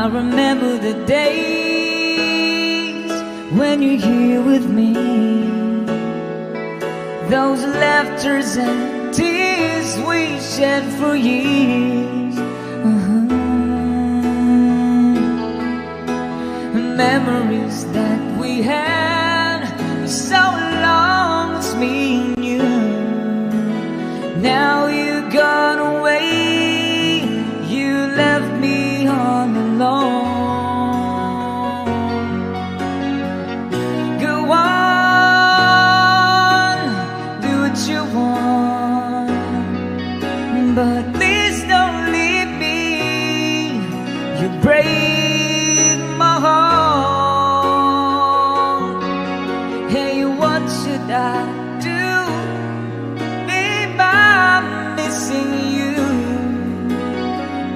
I remember the days when you're here with me, those laughters and tears we shed for years. Memories that we had so long, it's me and you. Now you gone away, you left me all alone. Go on, do what you want, but please don't leave me. You break my heart. Hey, what should I do? Babe, I'm missing you.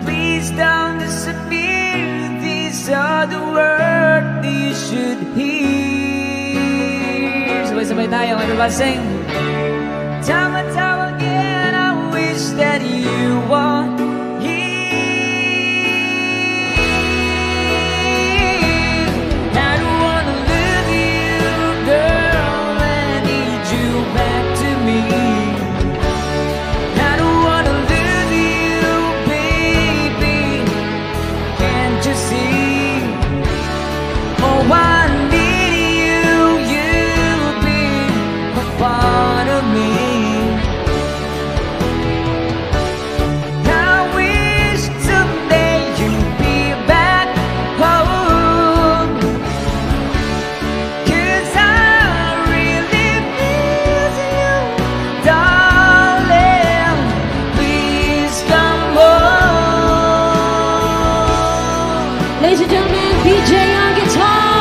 Please don't disappear. These are the words that you should hear. Sabay-sabay tayo, everybody sing. Time and time again, I wish that you were here. I don't wanna lose you, girl. I need you back to me. I don't wanna lose you, baby. Can't you see? Oh, I need you, you'll be a part of me. I wish someday you'd be back home, 'cause I really miss you, darling. Please come home. Ladies and gentlemen, BJ on guitar.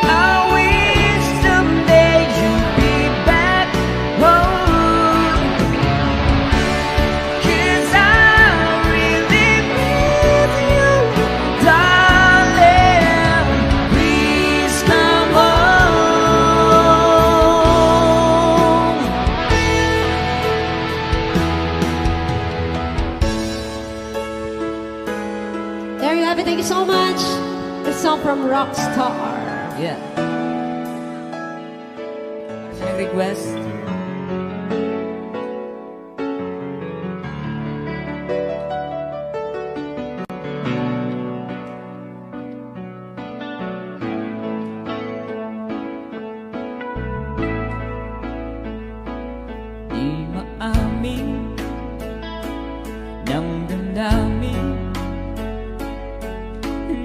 I wish someday you'd be back home, 'cause I really miss you, darling. Please come home. There you have it. Thank you so much. The song from Rockstar. Yeah. Sino request? Di maamin ng damdamin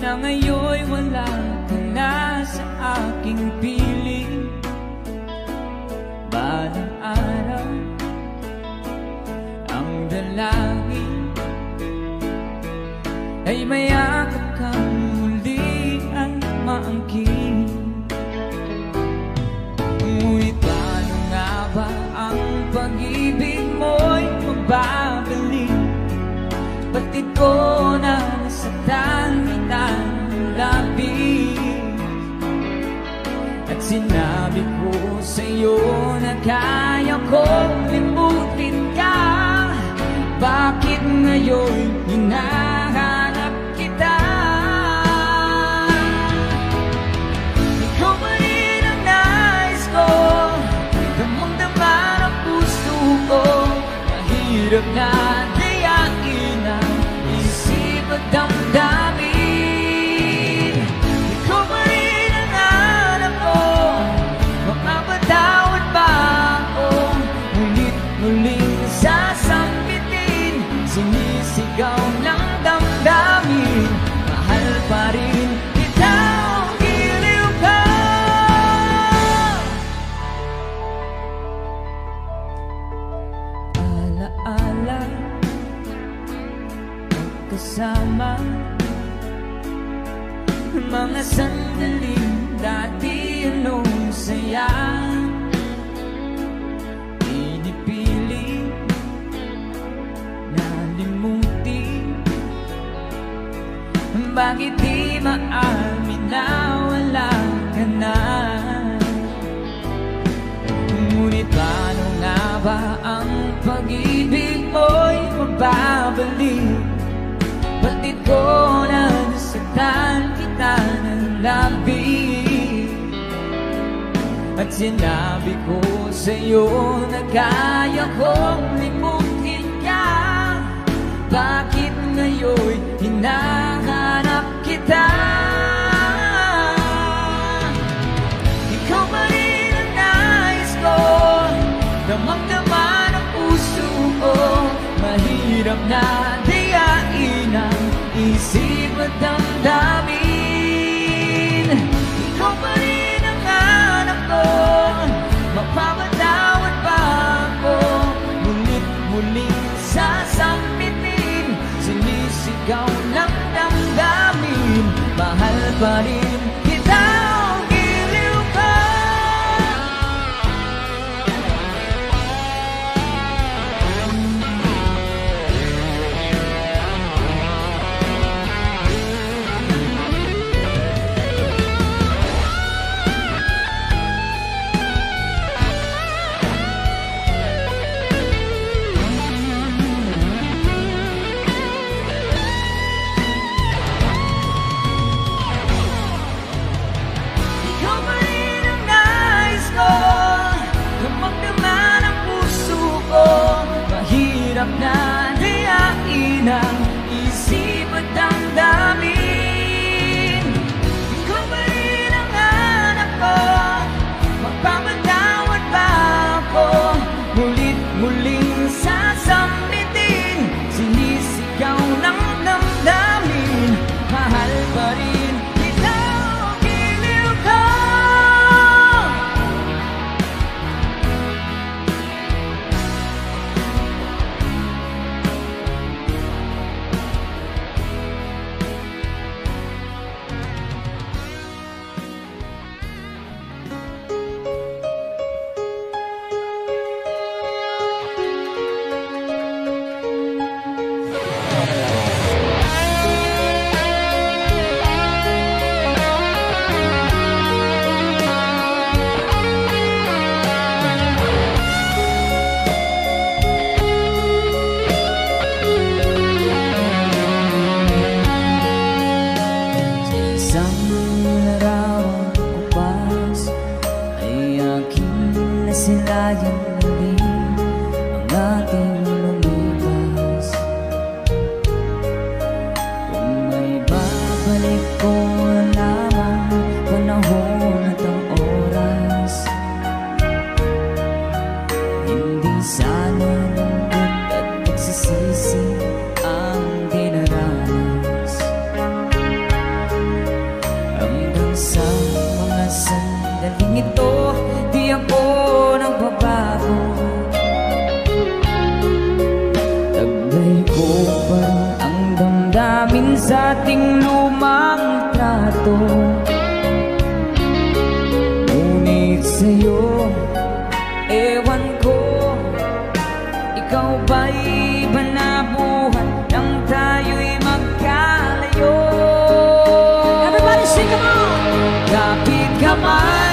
na ngayon'y wala ka na sa aking piling. Balang araw ang dalangin ay mayakap kang muli at maangkin. Ngunit paano nga ba ang pag-ibig mo'y magbabalik? Pati ko na nasaktan kita ng labis, at sinabi ko sa'yo na kaya kong limutin ka. Bakit ngayon hinahanap kita? Ikaw pa rin ang nais ko, damang-dama ng puso ko. Mahirap na dayain ang isip at damdamin. Ikaw pa rin ang hanap ko, makapatawad ba ako? Ngunit muling sasampitin, sinisigaw ng damdamin. Mahal pa rin kita, giliw ka. Alaala ko na nasaktan kita ng labis. At sinabi ko sa'yo na kaya kong limutin ka. Bakit ngayon hinahanap kita? Ikaw pa rin ang nais ko, damang-daman ang puso ko. Mahirap na dayain ang isip at damdamin. Ikaw pa rin ang hanap ko, mapapatawad ba ako? Ngunit muling sasampitin, sinisigaw ng damdamin. Mahal pa rin kita, giliw ka. Mahirap na dayain ang isip at damdamin. Ikaw ba rin ang hanap ko, magpapatawad ba ako? Ngunit muling sasampitin, sinisigaw ng damdamin. Mahal pa rin kita, giliw ko. Silayang muli ang ating lumipas. Kung may babalik ko lamang panahon at ang oras, hindi sana lungkot at pagsisisi ang dinaranas. Hanggang sa mga sandaling ito, di ako nagbabago. Taglay ko pa rin ang damdamin sa ating lumang trato. Ngunit sa'yo, ewan ko, ikaw ba'y banabuhan nang tayo'y magkalayo? Everybody sing, come on! Kapit ka man